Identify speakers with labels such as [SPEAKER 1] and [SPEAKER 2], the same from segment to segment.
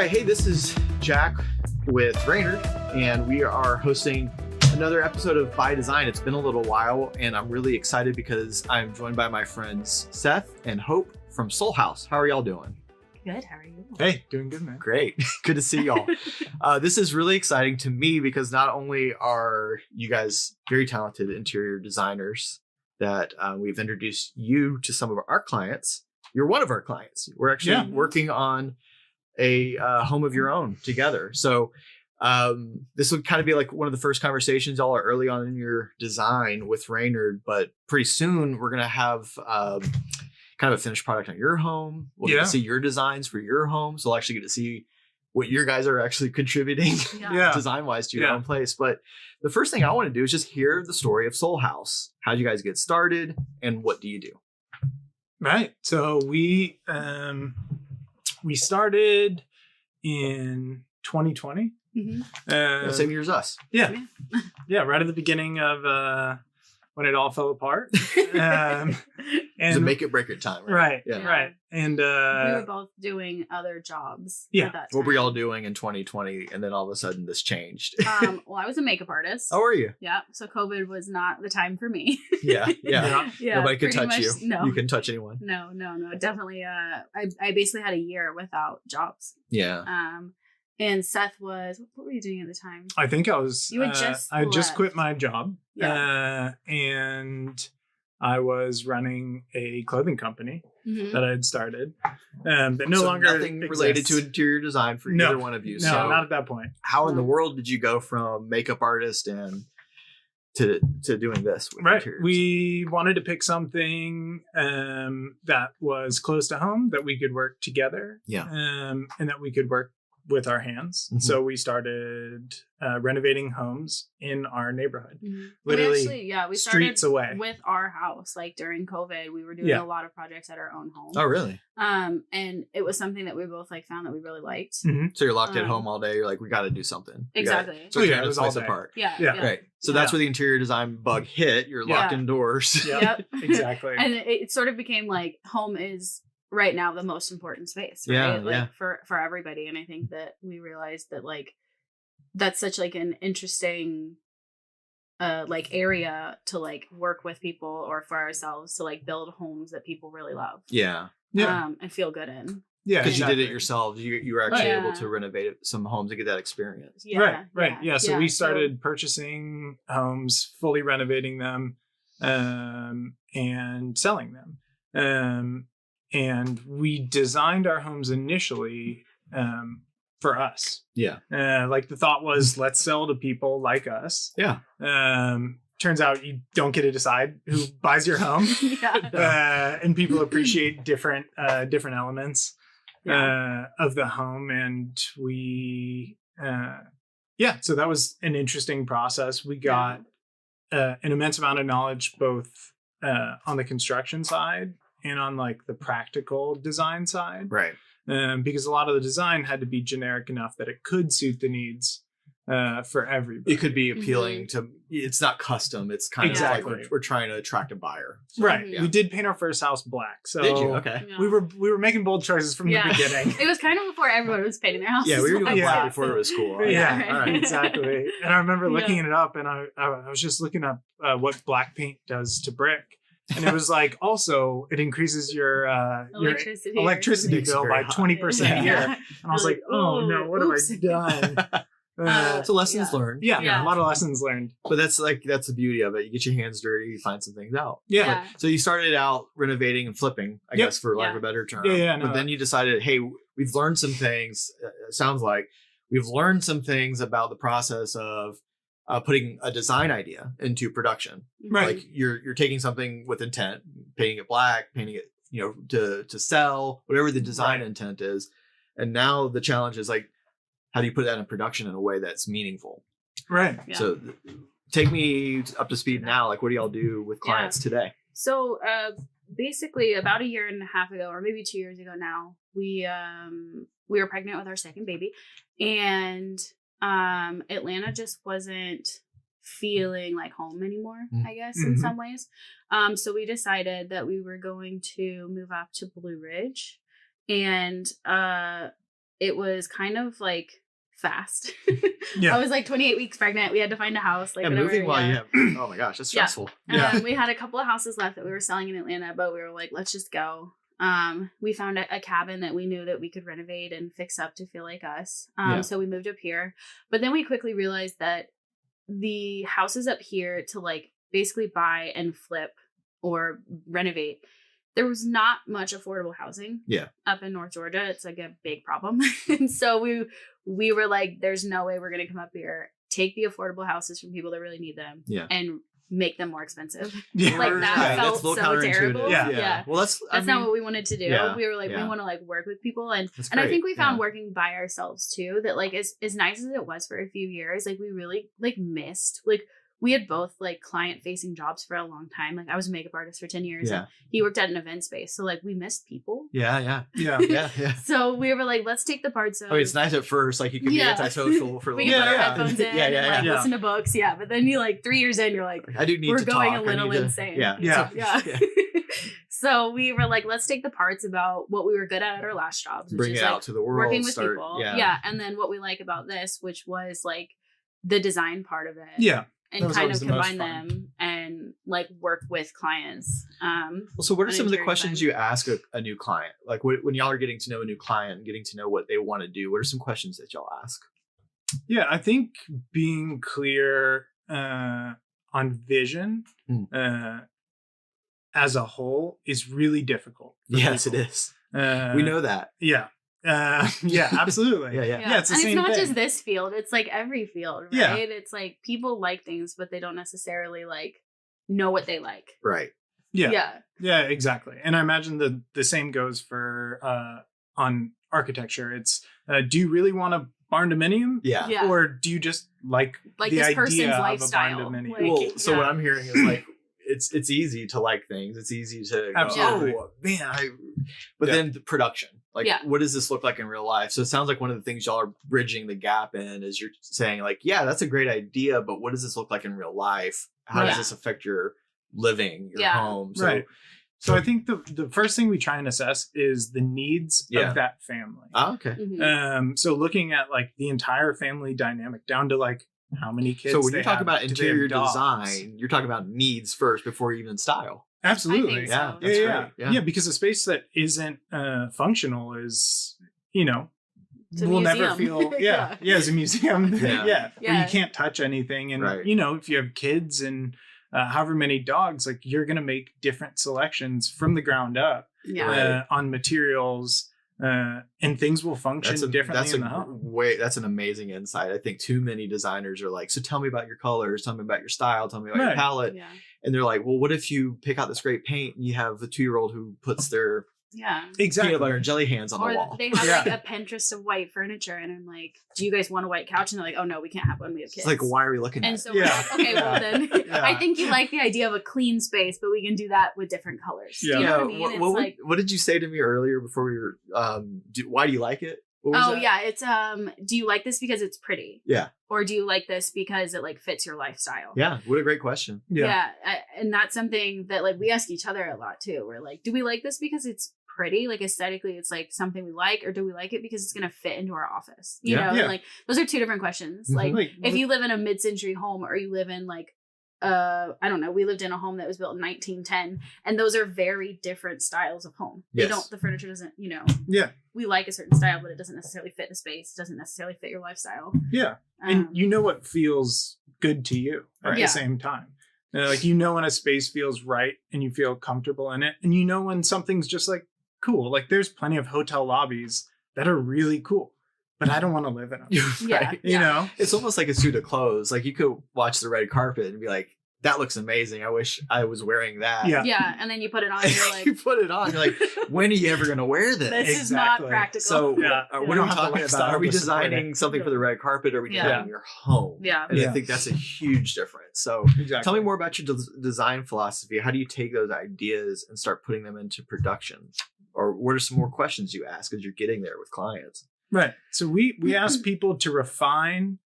[SPEAKER 1] right, hey, this is Jack with Reynard, and we are hosting another episode of By Design. It's been a little while, and I'm really excited because I'm joined by my friends Seth and Hope from Soulhouse. How are y'all doing?
[SPEAKER 2] Good. How are you?
[SPEAKER 3] Hey, doing good, man.
[SPEAKER 1] Great. Good to see y'all. This is really exciting to me because not only are you guys very talented interior designers that we've introduced you to some of our clients, you're one of our clients. We're actually working on a home of your own together. So this would kind of be like one of the first conversations y'all are early on in your design with Reynard, but pretty soon we're going to have kind of a finished product on your home. We'll get to see your designs for your home. So we'll actually get to see what your guys are actually contributing design-wise to your own place. But the first thing I want to do is just hear the story of Soulhouse. How did you guys get started and what do you do?
[SPEAKER 3] Right. So we started in 2020.
[SPEAKER 1] Mm-hmm. Same year as us.
[SPEAKER 3] Yeah. Yeah. Right at the beginning of when it all fell apart.
[SPEAKER 1] It's a make it break it time.
[SPEAKER 3] Right.
[SPEAKER 1] Yeah.
[SPEAKER 3] Right. And
[SPEAKER 2] we were both doing other jobs.
[SPEAKER 3] Yeah.
[SPEAKER 2] At that time.
[SPEAKER 1] What were y'all doing in 2020? And then all of a sudden this changed.
[SPEAKER 2] Well, I was a makeup artist.
[SPEAKER 1] How are you?
[SPEAKER 2] Yeah. So COVID was not the time for me.
[SPEAKER 1] Yeah. Nobody could touch you.
[SPEAKER 2] No.
[SPEAKER 1] You can touch anyone.
[SPEAKER 2] No. Definitely. I basically had a year without jobs.
[SPEAKER 1] Yeah.
[SPEAKER 2] And Seth was, what were you doing at the time?
[SPEAKER 3] I think I was,
[SPEAKER 2] you had just
[SPEAKER 3] I just quit my job.
[SPEAKER 2] Yeah.
[SPEAKER 3] And I was running a clothing company that I had started, but no longer
[SPEAKER 1] nothing related to interior design for either one of you.
[SPEAKER 3] No,
[SPEAKER 1] so
[SPEAKER 3] not at that point.
[SPEAKER 1] How in the world did you go from makeup artist and to doing this? With interiors?
[SPEAKER 3] We wanted to pick something that was close to home, that we could work together, and that we could work with our hands. Mm-hmm. So we started renovating homes in our neighborhood. Mm-hmm. Literally, we started streets away
[SPEAKER 2] with our house. Like during COVID, we were doing a lot of projects at our own home.
[SPEAKER 1] Oh, really?
[SPEAKER 2] And it was something that we both found that we really liked.
[SPEAKER 3] Mm-hmm.
[SPEAKER 1] So you're locked at home all day. You're like, we got to do something.
[SPEAKER 2] Exactly.
[SPEAKER 1] So it was all apart.
[SPEAKER 2] Yeah.
[SPEAKER 1] Right. So that's where the interior design bug hit. You're locked indoors.
[SPEAKER 2] Yep.
[SPEAKER 3] Exactly.
[SPEAKER 2] And it sort of became like home is right now the most important space, right? For everybody. And I think that we realized that like that's such like an interesting like area to like work with people or for ourselves to like build homes that people really love. And feel good in.
[SPEAKER 3] Yeah,
[SPEAKER 1] because you did it yourselves. You were actually able to renovate some homes to get that experience.
[SPEAKER 3] Right. Yeah. So we started purchasing homes, fully renovating them, and selling them. And we designed our homes initially for us.
[SPEAKER 1] Yeah.
[SPEAKER 3] Like the thought was, let's sell to people like us.
[SPEAKER 1] Yeah.
[SPEAKER 3] Turns out you don't get to decide who buys your home. And people appreciate different elements of the home. And we, so that was an interesting process. We got an immense amount of knowledge, both on the construction side and on like the practical design side.
[SPEAKER 1] Right.
[SPEAKER 3] Because a lot of the design had to be generic enough that it could suit the needs for everybody.
[SPEAKER 1] It could be appealing to, it's not custom. It's kind of like we're trying to attract a buyer. So,
[SPEAKER 3] right. Yeah. We did paint our first house black. So
[SPEAKER 1] did you? Okay.
[SPEAKER 3] Yeah. We were making bold choices from the beginning.
[SPEAKER 2] It was kind of before everyone was painting their houses.
[SPEAKER 1] Yeah, we were doing black before it was cool. Right?
[SPEAKER 3] Yeah, all right. Exactly. And I remember looking it up, and I was just looking up what black paint does to brick. And it was like, also, it increases your electricity bill by 20% a year. And I was like, oh no, what have I done?
[SPEAKER 1] So lessons learned.
[SPEAKER 3] Yeah, a lot of lessons learned.
[SPEAKER 1] But that's the beauty of it. You get your hands dirty, you find some things out.
[SPEAKER 3] Yeah.
[SPEAKER 1] So you started out renovating and flipping, I guess, for lack of a better term. But then you decided, hey, we've learned some things. It sounds like we've learned some things about the process of putting a design idea into production.
[SPEAKER 3] Right.
[SPEAKER 1] Like you're taking something with intent, painting it black, painting it, to sell, whatever the design intent is. And now the challenge is like, how do you put that in production in a way that's meaningful?
[SPEAKER 3] Right.
[SPEAKER 2] Yeah.
[SPEAKER 1] So take me up to speed now. Like, what do y'all do with clients today?
[SPEAKER 2] So basically about a year and a half ago, or maybe 2 years ago now, we were pregnant with our second baby, and Atlanta just wasn't feeling like home anymore, I guess, in some ways. So we decided that we were going to move up to Blue Ridge. And it was kind of like fast.
[SPEAKER 3] Yeah.
[SPEAKER 2] I was like 28 weeks pregnant. We had to find a house. Like,
[SPEAKER 1] and
[SPEAKER 2] whatever,
[SPEAKER 1] moving while you have, oh my gosh, that's stressful.
[SPEAKER 3] Yeah.
[SPEAKER 2] We had a couple of houses left that we were selling in Atlanta, but we were like, let's just go. We found a cabin that we knew that we could renovate and fix up to feel like us. So we moved up here, but then we quickly realized that the houses up here to like basically buy and flip or renovate, there was not much affordable housing up in North Georgia. It's like a big problem. And so we were like, there's no way we're going to come up here, take the affordable houses from people that really need them and make them more expensive.
[SPEAKER 3] Yeah.
[SPEAKER 2] Like that felt so terrible.
[SPEAKER 3] Yeah.
[SPEAKER 1] Well, that's
[SPEAKER 2] not what we wanted to do.
[SPEAKER 1] Yeah.
[SPEAKER 2] We were like, we want to like work with people. And I think we found working by ourselves too, that like as nice as it was for a few years, like we really like missed, like we had both like client facing jobs for a long time. Like I was a makeup artist for 10 years. And he worked at an event space. So like we missed people.
[SPEAKER 1] Yeah.
[SPEAKER 2] So we were like, let's take the parts of.
[SPEAKER 1] I mean, it's nice at first. Like you can be antisocial for a little bit.
[SPEAKER 2] We can put our headphones in and like listen to books. Yeah. But then you like 3 years in, you're like,
[SPEAKER 1] I do need
[SPEAKER 2] we're
[SPEAKER 1] to
[SPEAKER 2] going
[SPEAKER 1] talk.
[SPEAKER 2] a little insane.
[SPEAKER 3] Yeah.
[SPEAKER 2] So we were like, let's take the parts about what we were good at our last jobs. Which
[SPEAKER 1] Bring
[SPEAKER 2] is
[SPEAKER 1] it
[SPEAKER 2] like
[SPEAKER 1] out to the world.
[SPEAKER 2] working with people. And then what we like about this, which was like the design part of it.
[SPEAKER 3] Yeah.
[SPEAKER 2] And kind of combine them and like work with clients.
[SPEAKER 1] Well, so what are some of the questions you ask a new client? Like when y'all are getting to know a new client and getting to know what they want to do, what are some questions that y'all ask?
[SPEAKER 3] Yeah, I think being clear on vision as a whole is really difficult.
[SPEAKER 1] Yes, it is. We know that.
[SPEAKER 3] Yeah. Absolutely.
[SPEAKER 1] Yeah.
[SPEAKER 3] It's the
[SPEAKER 2] and
[SPEAKER 3] same
[SPEAKER 2] it's not
[SPEAKER 3] thing.
[SPEAKER 2] just this field, it's like every field, right?
[SPEAKER 3] Yeah.
[SPEAKER 2] It's like people like things, but they don't necessarily like know what they like.
[SPEAKER 1] Right.
[SPEAKER 3] Yeah, exactly. And I imagine the same goes for on architecture. It's do you really want a barn dominium?
[SPEAKER 2] Yeah.
[SPEAKER 3] Or do you just like the
[SPEAKER 2] this
[SPEAKER 3] idea
[SPEAKER 2] person's
[SPEAKER 3] of
[SPEAKER 2] lifestyle?
[SPEAKER 3] a barn dominium?
[SPEAKER 2] Like,
[SPEAKER 1] Well, so what I'm hearing is like it's easy to like things. It's easy to
[SPEAKER 3] Absolutely.
[SPEAKER 1] go, oh man, but then the production. Like, what does this look like in real life? So it sounds like one of the things y'all are bridging the gap in is you're saying like, yeah, that's a great idea, but what does this look like in real life? How does this affect your living, your home? So,
[SPEAKER 3] So I think the first thing we try and assess is the needs of that family.
[SPEAKER 1] Oh, okay.
[SPEAKER 2] Mm-hmm.
[SPEAKER 3] So looking at like the entire family dynamic down to like how many kids.
[SPEAKER 1] So when you talk about
[SPEAKER 3] do they have
[SPEAKER 1] interior
[SPEAKER 3] dogs?
[SPEAKER 1] design, you're talking about needs first before even style.
[SPEAKER 3] Absolutely.
[SPEAKER 2] I think
[SPEAKER 1] Yeah,
[SPEAKER 2] so.
[SPEAKER 1] that's great.
[SPEAKER 3] Yeah, because a space that isn't functional is, you know,
[SPEAKER 2] It's a
[SPEAKER 3] we'll
[SPEAKER 2] museum.
[SPEAKER 3] never feel it's a museum.
[SPEAKER 1] Yeah.
[SPEAKER 3] Where you can't touch anything. And you know, if you have kids and however many dogs, like you're gonna make different selections from the ground up on materials. And things will function differently in the home.
[SPEAKER 1] That's an amazing insight. I think too many designers are like, so tell me about your colors, tell me about your style, tell me about your palette.
[SPEAKER 2] Yeah.
[SPEAKER 1] And they're like, well, what if you pick out this great paint and you have the 2-year-old who puts their
[SPEAKER 3] exactly
[SPEAKER 1] peanut butter and jelly hands on
[SPEAKER 2] or
[SPEAKER 1] the wall?
[SPEAKER 2] They have like a Pinterest of white furniture, and I'm like, do you guys want a white couch? And they're like, oh no, we can't have one. We have kids.
[SPEAKER 1] It's like, why are we looking at
[SPEAKER 2] and so we're like, okay, well then I think you like the idea of a clean space, but we can do that with different colors.
[SPEAKER 3] Yeah.
[SPEAKER 2] Do you know what I mean?
[SPEAKER 1] What did you say to me earlier before we were why do you like it? What was that?
[SPEAKER 2] It's do you like this because it's pretty?
[SPEAKER 1] Yeah.
[SPEAKER 2] Or do you like this because it like fits your lifestyle?
[SPEAKER 1] Yeah, what a great question.
[SPEAKER 2] And that's something that like we ask each other a lot too. We're like, do we like this because it's pretty, like aesthetically it's like something we like, or do we like it because it's gonna fit into our office, you know? And, like those are two different questions. Like if you live in a mid-century home or you live in like I don't know, we lived in a home that was built in 1910, and those are very different styles of home. The furniture doesn't, you know, we like a certain style, but it doesn't necessarily fit the space, it doesn't necessarily fit your lifestyle.
[SPEAKER 3] And you know what feels good to you at the same time. Like, you know when a space feels right and you feel comfortable in it, and you know when something's just like cool. Like there's plenty of hotel lobbies that are really cool, but I don't want to live in them. You know,
[SPEAKER 1] it's almost like a suit of clothes. Like you could watch the red carpet and be like, that looks amazing. I wish I was wearing that.
[SPEAKER 2] And then you put it on and you're like,
[SPEAKER 1] you put it on, you're like, when are you ever going to wear this?
[SPEAKER 2] This is not practical.
[SPEAKER 1] So what are we talking about? Are we designing something for the red carpet, or are we designing your home? And I think that's a huge difference. So tell me more about your design philosophy. How do you take those ideas and start putting them into production? Or what are some more questions you ask as you're getting there with clients?
[SPEAKER 3] Right. So we ask people to refine.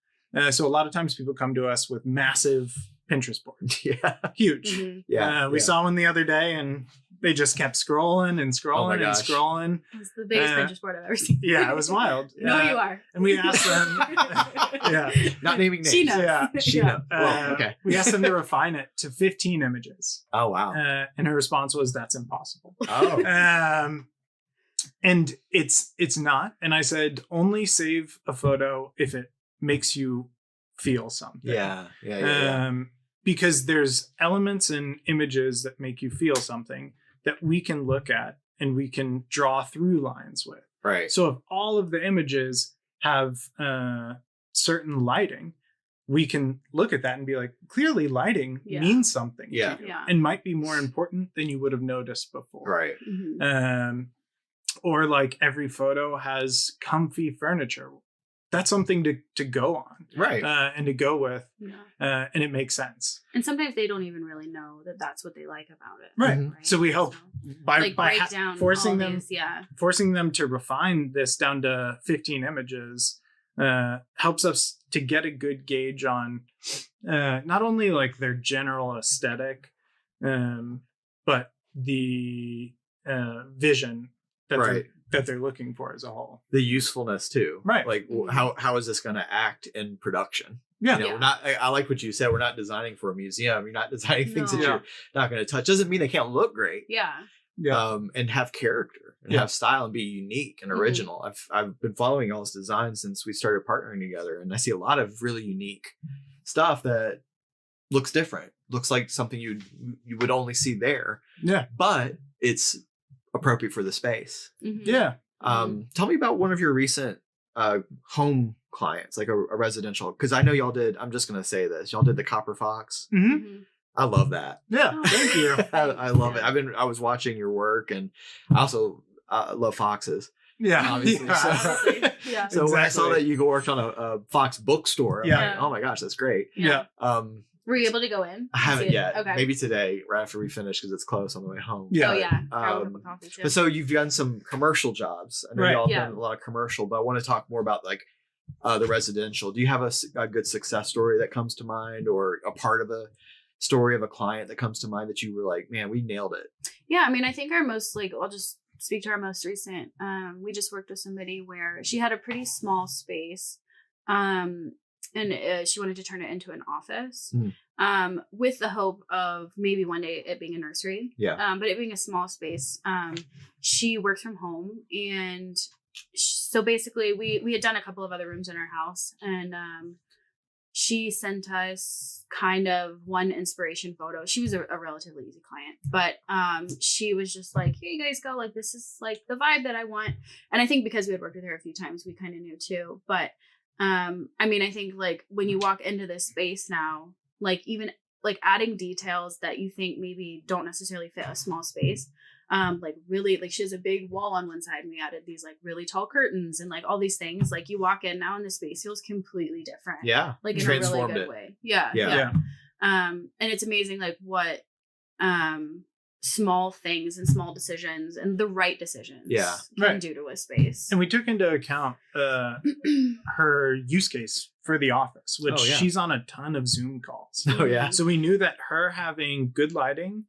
[SPEAKER 3] So a lot of times people come to us with massive Pinterest boards. Huge.
[SPEAKER 1] Mm-hmm.
[SPEAKER 3] We saw one the other day, and they just kept scrolling and scrolling and scrolling.
[SPEAKER 2] It was the biggest Pinterest board I've ever seen.
[SPEAKER 3] Yeah, it was wild.
[SPEAKER 2] No, you are.
[SPEAKER 3] And we asked them,
[SPEAKER 1] not naming names.
[SPEAKER 2] She knows.
[SPEAKER 3] Yeah,
[SPEAKER 1] she knows.
[SPEAKER 3] Okay. We asked them to refine it to 15 images.
[SPEAKER 1] Oh wow!
[SPEAKER 3] And her response was, "That's impossible."
[SPEAKER 1] Oh.
[SPEAKER 3] And it's not. And I said, only save a photo if it makes you feel something.
[SPEAKER 1] Yeah.
[SPEAKER 3] Because there's elements in images that make you feel something that we can look at and we can draw through lines with.
[SPEAKER 1] Right.
[SPEAKER 3] So if all of the images have certain lighting, we can look at that and be like, clearly lighting means something to you and might be more important than you would have noticed before.
[SPEAKER 1] Right.
[SPEAKER 2] Mm-hmm.
[SPEAKER 3] Or like every photo has comfy furniture. That's something to go on.
[SPEAKER 1] Right.
[SPEAKER 3] And to go with.
[SPEAKER 2] Yeah.
[SPEAKER 3] And it makes sense.
[SPEAKER 2] And sometimes they don't even really know that that's what they like about it.
[SPEAKER 3] Right.
[SPEAKER 1] Mm-hmm.
[SPEAKER 3] So we hope by
[SPEAKER 2] break down
[SPEAKER 3] forcing
[SPEAKER 2] all
[SPEAKER 3] them,
[SPEAKER 2] these,
[SPEAKER 3] forcing them to refine this down to 15 images helps us to get a good gauge on not only like their general aesthetic, but the vision that they're looking for as a whole.
[SPEAKER 1] The usefulness too.
[SPEAKER 3] Right.
[SPEAKER 1] Like how is this going to act in production?
[SPEAKER 3] Yeah.
[SPEAKER 1] You know, we're not, I like what you said. We're not designing for a museum. You're not designing things that you're not going to touch. Doesn't mean they can't look great.
[SPEAKER 2] Yeah.
[SPEAKER 1] And have character and have style and be unique and original. I've been following y'all's design since we started partnering together, and I see a lot of really unique stuff that looks different. Looks like something you would only see there. Yeah. But it's appropriate for the space.
[SPEAKER 2] Mm-hmm.
[SPEAKER 3] Yeah.
[SPEAKER 1] Tell me about one of your recent home clients, like a residential, because I know y'all did, I'm just going to say this, y'all did the Copper Fox.
[SPEAKER 3] Mm-hmm.
[SPEAKER 1] I love that.
[SPEAKER 3] Yeah. Thank you.
[SPEAKER 1] I love it. I was watching your work, and I also love foxes.
[SPEAKER 3] Yeah.
[SPEAKER 1] Obviously.
[SPEAKER 2] Yeah.
[SPEAKER 1] So when I saw that you worked on a fox bookstore, I'm like, oh my gosh, that's great.
[SPEAKER 3] Yeah.
[SPEAKER 2] Were you able to go in?
[SPEAKER 1] I haven't yet.
[SPEAKER 2] Okay.
[SPEAKER 1] Maybe today, right after we finish, because it's close on the way home.
[SPEAKER 3] Yeah.
[SPEAKER 2] Oh yeah. Grab a coffee too.
[SPEAKER 1] But so you've done some commercial jobs. I know y'all have done a lot of commercial, but I want to talk more about like the residential. Do you have a good success story that comes to mind, or a part of a story of a client that comes to mind that you were like, man, we nailed it?
[SPEAKER 2] Yeah, I mean, I think our most, like, I'll just speak to our most recent. We just worked with somebody where she had a pretty small space, and she wanted to turn it into an office, with the hope of maybe one day it being a nursery.
[SPEAKER 1] Yeah.
[SPEAKER 2] But it being a small space, she works from home, and so basically we had done a couple of other rooms in our house, and she sent us kind of one inspiration photo. She was a relatively easy client, but she was just like, here you guys go. Like, this is like the vibe that I want. And I think because we had worked with her a few times, we kind of knew too. But I mean, I think like when you walk into this space now, like even like adding details that you think maybe don't necessarily fit a small space. Like really, like she has a big wall on one side, and we added these like really tall curtains and like all these things. Like you walk in now, and the space feels completely different.
[SPEAKER 1] Yeah,
[SPEAKER 2] like in a really good way. Yeah. And it's amazing, like what small things and small decisions and the right decisions can do to a space.
[SPEAKER 3] And we took into account her use case for the office, which she's on a ton of Zoom calls.
[SPEAKER 1] Oh yeah.
[SPEAKER 3] So we knew that her having good lighting,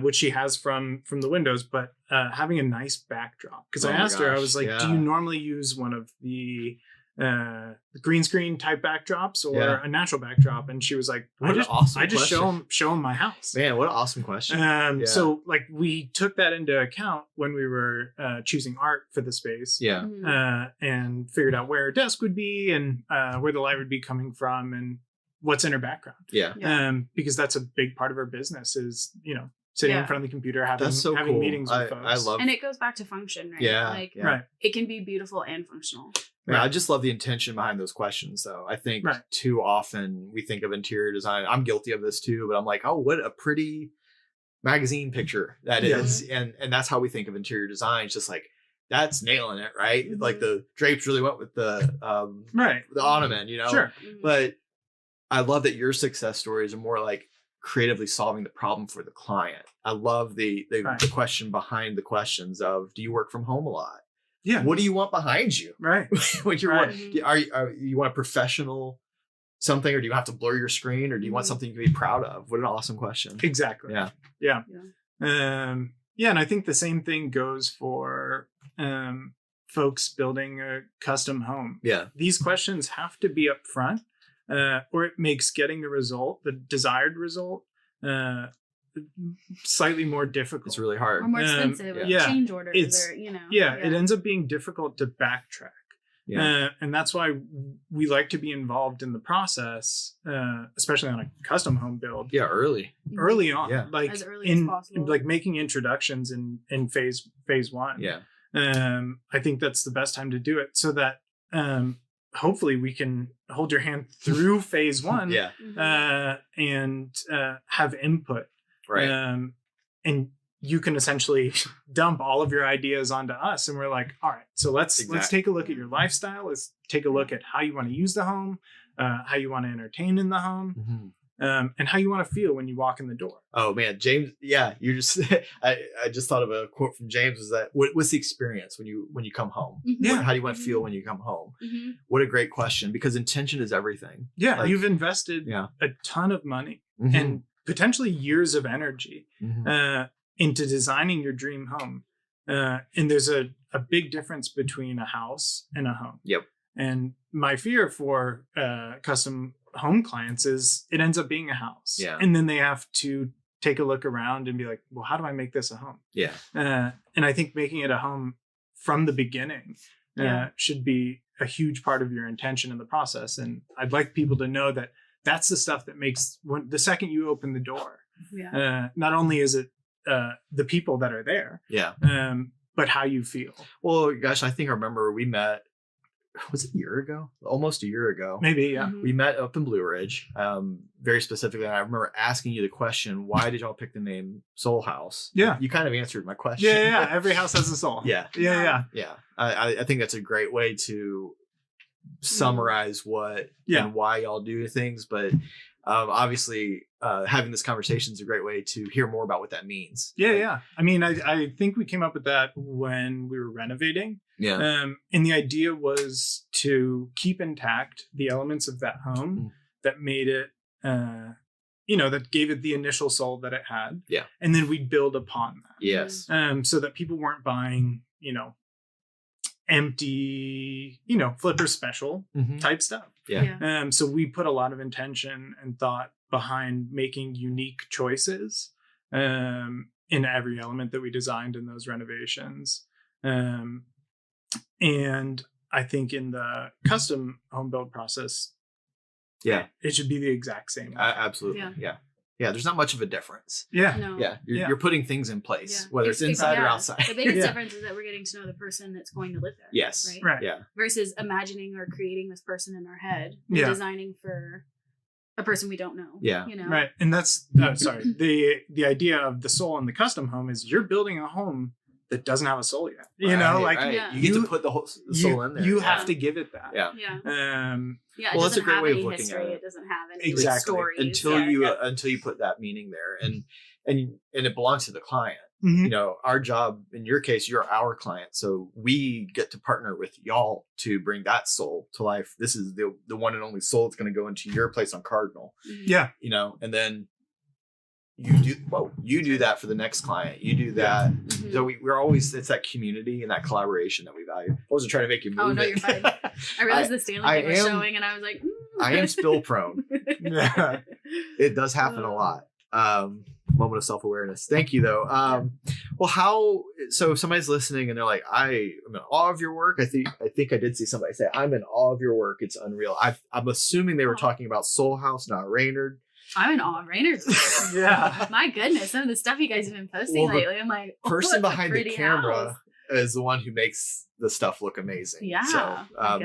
[SPEAKER 3] which she has from the windows, but having a nice backdrop. Because I asked her, I was like, do you normally use one of the green screen type backdrops or a natural backdrop? And she was like, I just show them my house.
[SPEAKER 1] Man, what an awesome question.
[SPEAKER 3] So like we took that into account when we were choosing art for the space. And figured out where her desk would be and where the light would be coming from and what's in her background. Because that's a big part of her business is, you know, sitting in front of the computer, having cool. meetings with folks.
[SPEAKER 1] I love,
[SPEAKER 2] and it goes back to function, right? It can be beautiful and functional.
[SPEAKER 1] Yeah, I just love the intention behind those questions, though. I think too often we think of interior design. I'm guilty of this too, but I'm like, oh, what a pretty magazine picture that is. And that's how we think of interior design. It's just like, that's nailing it, right? Mm-hmm. Like the drapes really went with the ottoman, you know?
[SPEAKER 3] Sure.
[SPEAKER 1] But I love that your success stories are more like creatively solving the problem for the client. I love the question behind the questions of, do you work from home a lot?
[SPEAKER 3] Yeah.
[SPEAKER 1] What do you want behind you?
[SPEAKER 3] Right.
[SPEAKER 1] When you're are you want a professional something, or do you have to blur your screen, or do you want something you can be proud of? What an awesome question.
[SPEAKER 3] Exactly.
[SPEAKER 1] Yeah.
[SPEAKER 3] Yeah, and I think the same thing goes for folks building a custom home.
[SPEAKER 1] Yeah.
[SPEAKER 3] These questions have to be up front, or it makes getting the desired result, slightly more difficult.
[SPEAKER 1] It's really hard.
[SPEAKER 2] Or more expensive.
[SPEAKER 3] Yeah.
[SPEAKER 2] Change orders.
[SPEAKER 3] It ends up being difficult to backtrack.
[SPEAKER 1] Yeah.
[SPEAKER 3] And that's why we like to be involved in the process, especially on a custom home build.
[SPEAKER 1] Yeah, early
[SPEAKER 3] on.
[SPEAKER 1] Yeah.
[SPEAKER 3] Like
[SPEAKER 2] as early as possible.
[SPEAKER 3] like making introductions in phase one.
[SPEAKER 1] Yeah.
[SPEAKER 3] I think that's the best time to do it, so that hopefully we can hold your hand through phase one.
[SPEAKER 1] Yeah.
[SPEAKER 3] And have input.
[SPEAKER 1] Right.
[SPEAKER 3] And you can essentially dump all of your ideas onto us, and we're like, all right, so let's take a look at your lifestyle. Let's take a look at how you want to use the home, how you want to entertain in the home, and how you want to feel when you walk in the door.
[SPEAKER 1] Oh man, James. Yeah, you just I just thought of a quote from James. Was that what's the experience when you come home?
[SPEAKER 3] Yeah.
[SPEAKER 1] How do you want to feel when you come home? What a great question, because intention is everything.
[SPEAKER 3] Yeah,
[SPEAKER 1] Like,
[SPEAKER 3] you've invested a ton of money and potentially years of energy into designing your dream home. And there's a big difference between a house and a home.
[SPEAKER 1] Yep.
[SPEAKER 3] And my fear for custom home clients is it ends up being a house.
[SPEAKER 1] Yeah.
[SPEAKER 3] And then they have to take a look around and be like, well, how do I make this a home?
[SPEAKER 1] Yeah.
[SPEAKER 3] And I think making it a home from the beginning should be a huge part of your intention in the process. And I'd like people to know that that's the stuff that makes the second you open the door.
[SPEAKER 2] Yeah.
[SPEAKER 3] Not only is it the people that are there, but how you feel.
[SPEAKER 1] Well, gosh, I think I remember we met. Was it a year ago? Almost a year ago.
[SPEAKER 3] Maybe, yeah.
[SPEAKER 1] We met up in Blue Ridge, very specifically. And I remember asking you the question, why did y'all pick the name Soulhouse?
[SPEAKER 3] Yeah.
[SPEAKER 1] You kind of answered my question.
[SPEAKER 3] Yeah. Every house has a soul.
[SPEAKER 1] Yeah.
[SPEAKER 3] Yeah.
[SPEAKER 1] I think that's a great way to summarize what and why y'all do things. But obviously, having this conversation is a great way to hear more about what that means.
[SPEAKER 3] Yeah. I mean, I think we came up with that when we were renovating.
[SPEAKER 1] Yeah.
[SPEAKER 3] And the idea was to keep intact the elements of that home that made it, that gave it the initial soul that it had. Yeah. And then we'd build upon that.
[SPEAKER 1] Yes.
[SPEAKER 3] So that people weren't buying, empty, flipper special type stuff.
[SPEAKER 1] Yeah.
[SPEAKER 3] So we put a lot of intention and thought behind making unique choices in every element that we designed in those renovations. And I think in the custom home build process, it should be the exact same.
[SPEAKER 1] Absolutely. Yeah. There's not much of a difference.
[SPEAKER 3] Yeah.
[SPEAKER 2] No.
[SPEAKER 1] Yeah. You're putting things in place, whether it's inside or outside.
[SPEAKER 2] The biggest difference is that we're getting to know the person that's going to live there.
[SPEAKER 1] Yes.
[SPEAKER 3] Right.
[SPEAKER 1] Yeah.
[SPEAKER 2] Versus imagining or creating this person in our head and designing for a person we don't know.
[SPEAKER 1] Yeah.
[SPEAKER 3] Right. And that's the idea of the soul in the custom home is you're building a home that doesn't have a soul yet.
[SPEAKER 1] You get to put the soul in there.
[SPEAKER 3] You have to give it that.
[SPEAKER 1] Yeah.
[SPEAKER 2] It
[SPEAKER 1] well, that's a great way of
[SPEAKER 2] looking
[SPEAKER 1] at it.
[SPEAKER 2] It doesn't have any stories
[SPEAKER 1] until you put that meaning there, and it belongs to the client. Our job, in your case, you're our client, so we get to partner with y'all to bring that soul to life. This is the one and only soul that's going to go into your place on Cardinal.
[SPEAKER 3] Yeah.
[SPEAKER 1] And then you do that for the next client. You do that. So we're always, it's that community and that collaboration that we value. I wasn't trying to make you move.
[SPEAKER 2] Oh no, you're fine. I realized the Stanley thing was showing, and I was like,
[SPEAKER 1] I am spill prone. It does happen a lot. Moment of self-awareness. Thank you though. So if somebody's listening and they're like, I'm in awe of your work. I think I did see somebody say, I'm in awe of your work. It's unreal. I'm assuming they were talking about Soulhouse, not Reynard.
[SPEAKER 2] I'm in awe of Reynard's work.
[SPEAKER 3] Yeah.
[SPEAKER 2] My goodness, some of the stuff you guys have been posting lately, I'm like,
[SPEAKER 1] person behind the camera is the one who makes the stuff look amazing.
[SPEAKER 2] Yeah.
[SPEAKER 1] So,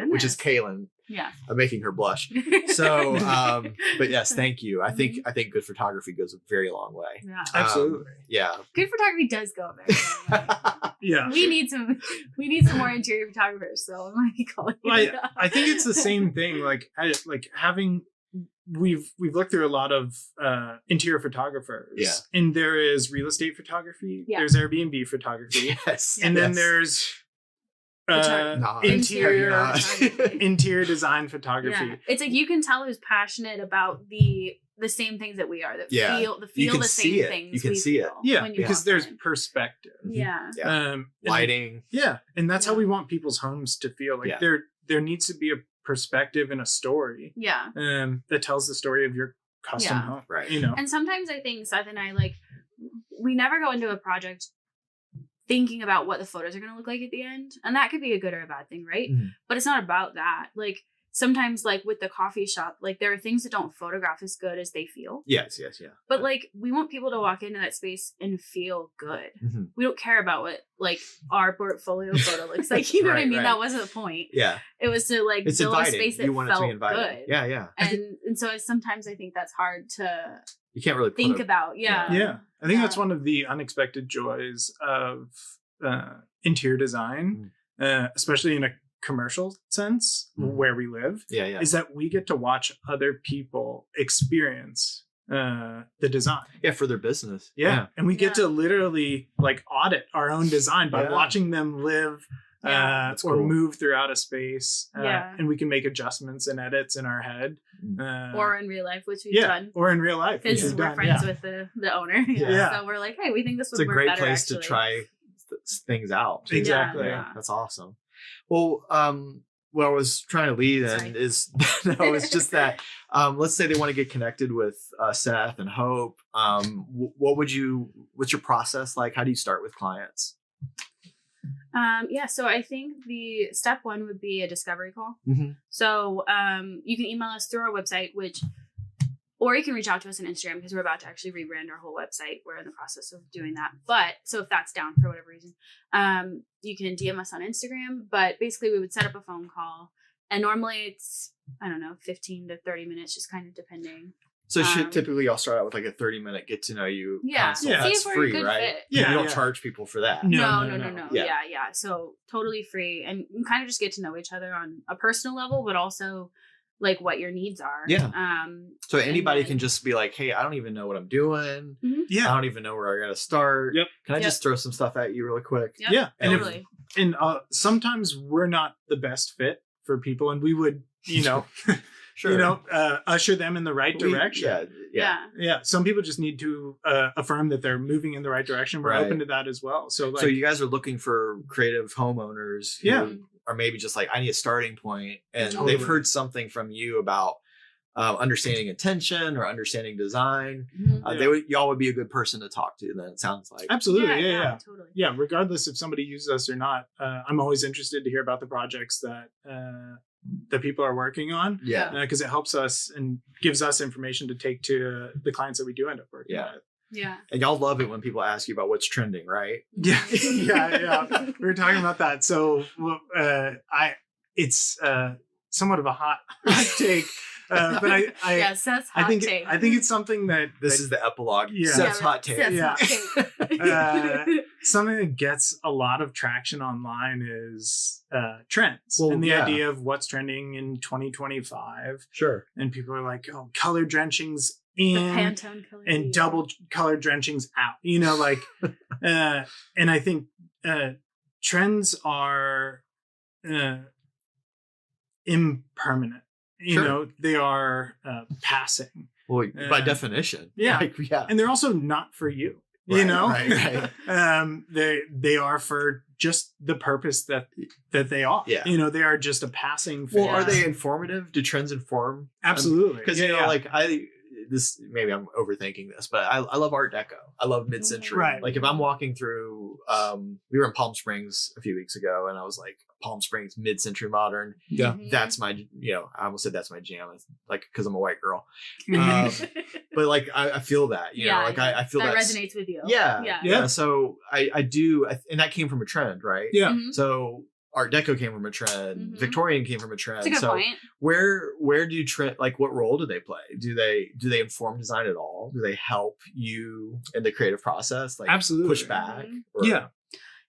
[SPEAKER 1] which is Kaylin.
[SPEAKER 2] Yeah.
[SPEAKER 1] I'm making her blush. So, but yes, thank you. I think good photography goes a very long way.
[SPEAKER 2] Yeah.
[SPEAKER 3] Absolutely.
[SPEAKER 2] Good photography does go a very long way.
[SPEAKER 3] Yeah.
[SPEAKER 2] We need some more interior photographers, so I might be calling you.
[SPEAKER 3] I think it's the same thing. Like having we've looked through a lot of interior photographers, and there is real estate photography. There's Airbnb photography, and then there's
[SPEAKER 1] Nah.
[SPEAKER 3] Interior
[SPEAKER 2] photography.
[SPEAKER 3] interior design photography.
[SPEAKER 2] Yeah. It's like you can tell who's passionate about the same things that we are, that feel the same things.
[SPEAKER 1] You can see it.
[SPEAKER 3] Yeah,
[SPEAKER 2] when you
[SPEAKER 3] because
[SPEAKER 2] walk
[SPEAKER 3] there's
[SPEAKER 2] in.
[SPEAKER 3] perspective.
[SPEAKER 2] Yeah.
[SPEAKER 1] Lighting.
[SPEAKER 3] And that's how
[SPEAKER 2] Yeah.
[SPEAKER 3] we want people's homes to feel. Like there needs to be a perspective and a story.
[SPEAKER 2] Yeah.
[SPEAKER 3] That tells the story of your custom home.
[SPEAKER 1] Right.
[SPEAKER 3] You know.
[SPEAKER 2] And sometimes I think Seth and I, like, we never go into a project thinking about what the photos are going to look like at the end. And that could be a good or a bad thing, right?
[SPEAKER 1] Mhm.
[SPEAKER 2] But it's not about that. Like, sometimes, like, with the coffee shop, like, there are things that don't photograph as good as they feel.
[SPEAKER 1] Yes.
[SPEAKER 2] But, like, we want people to walk into that space and feel good.
[SPEAKER 1] Mm-hmm.
[SPEAKER 2] We don't care about what, like, our portfolio photo looks like. You know what I mean?
[SPEAKER 1] Right.
[SPEAKER 2] That wasn't the point.
[SPEAKER 1] Yeah.
[SPEAKER 2] It was to, like,
[SPEAKER 1] It's
[SPEAKER 2] build
[SPEAKER 1] inviting.
[SPEAKER 2] a space that
[SPEAKER 1] You want it
[SPEAKER 2] felt
[SPEAKER 1] to be inviting.
[SPEAKER 2] good.
[SPEAKER 1] Yeah.
[SPEAKER 2] And so sometimes I think that's hard to
[SPEAKER 1] You can't really
[SPEAKER 2] think about. Yeah.
[SPEAKER 3] Yeah. I think that's
[SPEAKER 2] Yeah.
[SPEAKER 3] one of the unexpected joys of interior design, especially in a commercial sense where we live, is that we get to watch other people experience the design.
[SPEAKER 1] Yeah, for their business.
[SPEAKER 3] And we get to literally like audit our own design by watching them live or
[SPEAKER 1] cool.
[SPEAKER 3] move throughout a space.
[SPEAKER 2] Yeah.
[SPEAKER 3] And we can make adjustments and edits in our head.
[SPEAKER 2] Or in real life, which we've done.
[SPEAKER 3] Or in real life.
[SPEAKER 2] Because we're friends with the owner.
[SPEAKER 3] Yeah.
[SPEAKER 2] So we're like, hey, we think this would
[SPEAKER 1] It's a
[SPEAKER 2] work
[SPEAKER 1] great
[SPEAKER 2] better,
[SPEAKER 1] place
[SPEAKER 2] actually.
[SPEAKER 1] to try things out. Too.
[SPEAKER 3] Exactly.
[SPEAKER 2] Yeah.
[SPEAKER 1] That's awesome. Well, what I was trying to lead in is it's just that let's say they want to get connected with Seth and Hope. What's your process like? How do you start with clients?
[SPEAKER 2] So I think the step one would be a discovery call.
[SPEAKER 1] Mm-hmm.
[SPEAKER 2] So you can email us through our website, or you can reach out to us on Instagram, because we're about to actually rebrand our whole website. We're in the process of doing that. But so if that's down for whatever reason, you can DM us on Instagram. But basically we would set up a phone call, and normally it's, 15 to 30 minutes, just kind of depending.
[SPEAKER 1] So typically y'all start out with like a 30-minute get to know you consult.
[SPEAKER 3] Yeah.
[SPEAKER 1] That's
[SPEAKER 2] See if we're a
[SPEAKER 1] free,
[SPEAKER 2] good
[SPEAKER 1] right?
[SPEAKER 2] fit.
[SPEAKER 1] You don't charge people for that.
[SPEAKER 2] No.
[SPEAKER 1] Yeah.
[SPEAKER 2] Yeah. So totally free, and you kind of just get to know each other on a personal level, but also like what your needs are.
[SPEAKER 1] Yeah. So anybody
[SPEAKER 2] then-
[SPEAKER 1] can just be like, hey, I don't even know what I'm doing.
[SPEAKER 2] Mm-hmm.
[SPEAKER 3] Yeah.
[SPEAKER 1] I don't even know where I got to start.
[SPEAKER 3] Yep.
[SPEAKER 1] Can I just throw some stuff at you really quick?
[SPEAKER 2] Yep.
[SPEAKER 3] Yeah.
[SPEAKER 2] Totally.
[SPEAKER 3] And sometimes we're not the best fit for people, and we would,
[SPEAKER 1] Sure.
[SPEAKER 3] usher them in the right direction.
[SPEAKER 2] Yeah.
[SPEAKER 3] Some people just need to affirm that they're moving in the right direction. We're
[SPEAKER 1] Right.
[SPEAKER 3] open to that as well. So
[SPEAKER 1] So you guys are looking for creative homeowners who are maybe just like, I need a starting point, and
[SPEAKER 3] Totally.
[SPEAKER 1] they've heard something from you about understanding intention or understanding design.
[SPEAKER 2] Mhm.
[SPEAKER 1] Y'all would be a good person to talk to. Then it sounds like.
[SPEAKER 3] absolutely. Yeah.
[SPEAKER 2] Totally.
[SPEAKER 3] Yeah. Regardless if somebody uses us or not, I'm always interested to hear about the projects that people are working on.
[SPEAKER 1] Yeah.
[SPEAKER 3] Because it helps us and gives us information to take to the clients that we do end up working with.
[SPEAKER 2] Yeah.
[SPEAKER 1] And y'all love it when people ask you about what's trending, right?
[SPEAKER 3] Yeah. We were talking about that. So it's somewhat of a hot take. But
[SPEAKER 2] Seth's hot take.
[SPEAKER 3] I think it's something that
[SPEAKER 1] This is the epilogue.
[SPEAKER 3] Yeah.
[SPEAKER 1] Seth's hot take.
[SPEAKER 2] Seth's
[SPEAKER 3] Yeah.
[SPEAKER 2] hot take.
[SPEAKER 3] something that gets a lot of traction online is trends,
[SPEAKER 1] Well,
[SPEAKER 3] and the
[SPEAKER 1] yeah.
[SPEAKER 3] idea of what's trending in 2025.
[SPEAKER 1] Sure.
[SPEAKER 3] And people are like, oh, color drenchings
[SPEAKER 2] The
[SPEAKER 3] in
[SPEAKER 2] Pantone color.
[SPEAKER 3] and double color drenchings out. And I think trends are impermanent.
[SPEAKER 1] Sure.
[SPEAKER 3] They are passing.
[SPEAKER 1] Well, by definition.
[SPEAKER 3] Yeah. And they're also not for you.
[SPEAKER 1] Right.
[SPEAKER 3] They are for just the purpose that they are.
[SPEAKER 1] Yeah.
[SPEAKER 3] They are just a passing phase.
[SPEAKER 1] Well, are they informative? Do trends inform?
[SPEAKER 3] Absolutely.
[SPEAKER 1] Because maybe I'm overthinking this, but I love Art Deco. I love mid-century.
[SPEAKER 3] Right.
[SPEAKER 1] Like if I'm walking through, we were in Palm Springs a few weeks ago, and I was like, Palm Springs mid-century modern.
[SPEAKER 3] Yeah.
[SPEAKER 2] Mhm.
[SPEAKER 1] That's my, I almost said that's my jam. It's like because I'm a white girl. But like I feel that, I feel
[SPEAKER 2] that
[SPEAKER 1] that
[SPEAKER 2] resonates with you.
[SPEAKER 1] Yeah. So I do, and that came from a trend, right?
[SPEAKER 3] Yeah.
[SPEAKER 2] Mhm.
[SPEAKER 1] So Art Deco came from a trend.
[SPEAKER 2] Mhm.
[SPEAKER 1] Victorian came from a trend.
[SPEAKER 2] That's a good point.
[SPEAKER 1] Where do trend, like what role do they play? Do they inform design at all? Do they help you in the creative process? Like
[SPEAKER 3] Absolutely.
[SPEAKER 1] push back?
[SPEAKER 2] Mhm.
[SPEAKER 1] Or-
[SPEAKER 3] Yeah.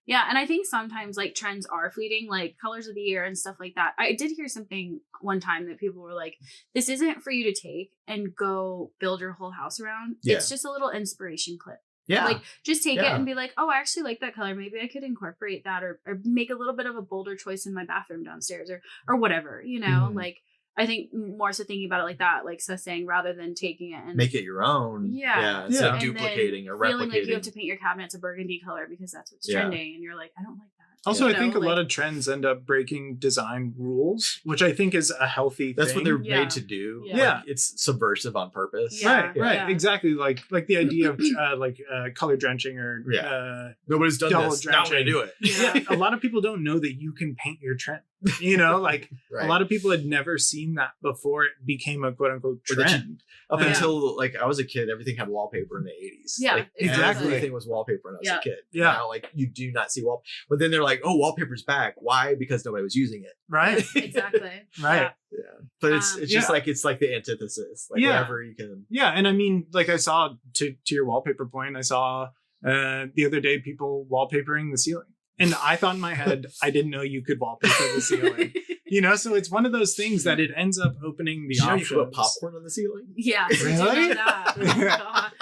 [SPEAKER 2] Yeah, and I think sometimes like trends are fleeting, like colors of the year and stuff like that. I did hear something one time that people were like, this isn't for you to take and go build your whole house around.
[SPEAKER 1] Yeah.
[SPEAKER 2] It's just a little inspiration clip.
[SPEAKER 1] Yeah.
[SPEAKER 2] Like just take it
[SPEAKER 1] Yeah.
[SPEAKER 2] and be like, oh, I actually like that color. Maybe I could incorporate that or make a little bit of a bolder choice in my bathroom downstairs or whatever, you know,
[SPEAKER 1] Mhm.
[SPEAKER 2] like I think more so thinking about it like that, like Seth saying, rather than taking it and
[SPEAKER 1] Make it your own.
[SPEAKER 2] Yeah.
[SPEAKER 1] Instead of
[SPEAKER 2] and then
[SPEAKER 1] duplicating or
[SPEAKER 2] feeling like you have
[SPEAKER 1] replicating.
[SPEAKER 2] to paint your cabinets a burgundy color because that's what's
[SPEAKER 1] Yeah.
[SPEAKER 2] trending. And you're like, I don't like that.
[SPEAKER 3] Also,
[SPEAKER 2] You
[SPEAKER 3] I think
[SPEAKER 2] know,
[SPEAKER 3] a lot
[SPEAKER 2] like-
[SPEAKER 3] of trends end up breaking design rules, which I think is a healthy
[SPEAKER 1] That's what
[SPEAKER 3] thing.
[SPEAKER 1] they're
[SPEAKER 2] Yeah.
[SPEAKER 1] made to do.
[SPEAKER 2] Yeah.
[SPEAKER 3] Yeah.
[SPEAKER 1] Like, it's subversive on purpose.
[SPEAKER 2] Yeah.
[SPEAKER 3] Right,
[SPEAKER 2] Yeah.
[SPEAKER 3] exactly. Like the idea of color drenching or
[SPEAKER 1] Yeah. Nobody's done
[SPEAKER 3] double
[SPEAKER 1] this. Now I'm going to
[SPEAKER 3] drenching.
[SPEAKER 1] do it.
[SPEAKER 2] Yeah.
[SPEAKER 3] a lot of people don't know that you can paint your trend. You know, like
[SPEAKER 1] Right.
[SPEAKER 3] a lot of people had never seen that before it became a quote unquote
[SPEAKER 1] Or that you-
[SPEAKER 3] trend.
[SPEAKER 1] Up
[SPEAKER 2] Yeah.
[SPEAKER 1] until like I was a kid, everything had wallpaper in the 80s.
[SPEAKER 2] Yeah,
[SPEAKER 1] Like,
[SPEAKER 3] exactly.
[SPEAKER 1] Everything was wallpaper when I was
[SPEAKER 2] Yeah.
[SPEAKER 1] a kid.
[SPEAKER 3] Yeah.
[SPEAKER 1] Now, like you do not see but then they're like, oh, wallpaper's back. Why? Because nobody was using it.
[SPEAKER 3] Right.
[SPEAKER 2] Exactly.
[SPEAKER 3] Right.
[SPEAKER 1] Yeah. But it's just
[SPEAKER 3] Yeah.
[SPEAKER 1] like it's like the antithesis. Like
[SPEAKER 3] Yeah.
[SPEAKER 1] whatever you can.
[SPEAKER 3] Yeah. And I mean, like I saw to your wallpaper point, I saw the other day people wallpapering the ceiling. And I thought in my head, I didn't know you could wallpaper the ceiling. You know, so it's one of those things that it ends up opening the
[SPEAKER 1] Did you know you
[SPEAKER 3] options.
[SPEAKER 1] could put popcorn on the ceiling?
[SPEAKER 2] Yeah.
[SPEAKER 3] Really?
[SPEAKER 2] We do know that. Oh,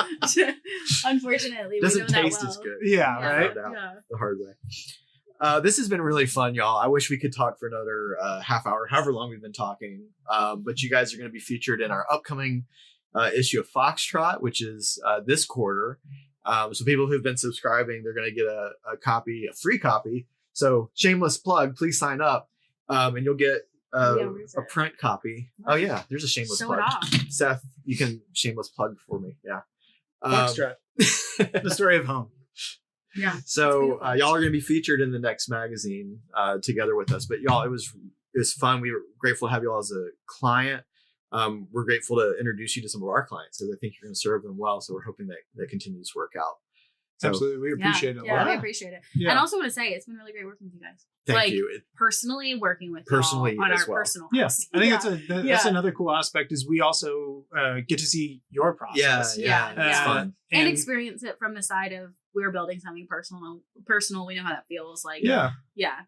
[SPEAKER 2] God. Unfortunately,
[SPEAKER 1] Doesn't
[SPEAKER 2] we know
[SPEAKER 1] taste
[SPEAKER 2] that well.
[SPEAKER 1] as good.
[SPEAKER 3] Yeah,
[SPEAKER 2] Yeah.
[SPEAKER 3] right.
[SPEAKER 1] Out
[SPEAKER 2] Yeah.
[SPEAKER 1] the hard way. This has been really fun, y'all. I wish we could talk for another half hour, however long we've been talking. But you guys are going to be featured in our upcoming issue of Foxtrot, which is this quarter. So people who've been subscribing, they're going to get a free copy. So shameless plug, please sign up, and you'll get
[SPEAKER 2] where's
[SPEAKER 1] a
[SPEAKER 2] it?
[SPEAKER 1] print copy. Oh yeah, there's a shameless
[SPEAKER 2] Show
[SPEAKER 1] plug.
[SPEAKER 2] it off.
[SPEAKER 1] Seth, you can shameless plug for me. Yeah.
[SPEAKER 3] Foxtrot, the story of home.
[SPEAKER 2] Yeah.
[SPEAKER 1] So
[SPEAKER 2] beautiful.
[SPEAKER 1] y'all are going to be featured in the next magazine together with us. But y'all, it was fun. We were grateful to have y'all as a client. We're grateful to introduce you to some of our clients because I think you're going to serve them well. So we're hoping that continues to work out. So,
[SPEAKER 3] Absolutely, we appreciate it a
[SPEAKER 2] Yeah,
[SPEAKER 3] lot.
[SPEAKER 2] we appreciate it.
[SPEAKER 3] Yeah.
[SPEAKER 2] And also want to say it's been really great working with you guys.
[SPEAKER 1] Thank
[SPEAKER 2] like,
[SPEAKER 1] you.
[SPEAKER 2] Personally working with
[SPEAKER 1] Personally
[SPEAKER 2] y'all on
[SPEAKER 1] as
[SPEAKER 2] our
[SPEAKER 1] well.
[SPEAKER 2] personal
[SPEAKER 3] Yeah,
[SPEAKER 2] house.
[SPEAKER 3] I think
[SPEAKER 2] Yeah.
[SPEAKER 3] that's another cool aspect is we also get to see your process.
[SPEAKER 1] Yeah,
[SPEAKER 2] Yeah,
[SPEAKER 1] it's
[SPEAKER 2] yeah.
[SPEAKER 1] fun.
[SPEAKER 2] and experience it from the side of we're building something personal. We know how that feels. Like,
[SPEAKER 3] yeah,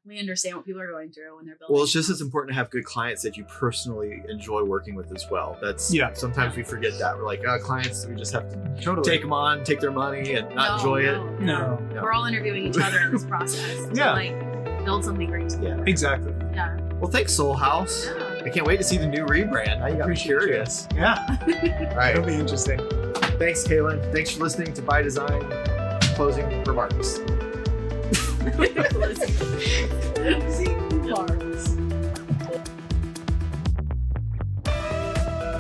[SPEAKER 2] we understand what people are going through when they're building.
[SPEAKER 1] Well, it's just as important to have good clients that you personally enjoy working with as well. That's sometimes we forget that. We're like, clients, we just have to
[SPEAKER 3] totally
[SPEAKER 1] take them on, take their money, and not enjoy it.
[SPEAKER 3] No.
[SPEAKER 2] We're all interviewing each other in this process to like build something great together.
[SPEAKER 3] Exactly.
[SPEAKER 2] Yeah.
[SPEAKER 1] Well, thanks, Soulhouse.
[SPEAKER 2] Yeah.
[SPEAKER 1] I can't wait to see the new rebrand. Now you got me
[SPEAKER 3] Appreciate
[SPEAKER 1] curious.
[SPEAKER 3] Yeah,
[SPEAKER 1] All right.
[SPEAKER 3] it'll be interesting.
[SPEAKER 1] Thanks, Kaylin. Thanks for listening to By Design. Closing remarks.
[SPEAKER 2] Closing remarks.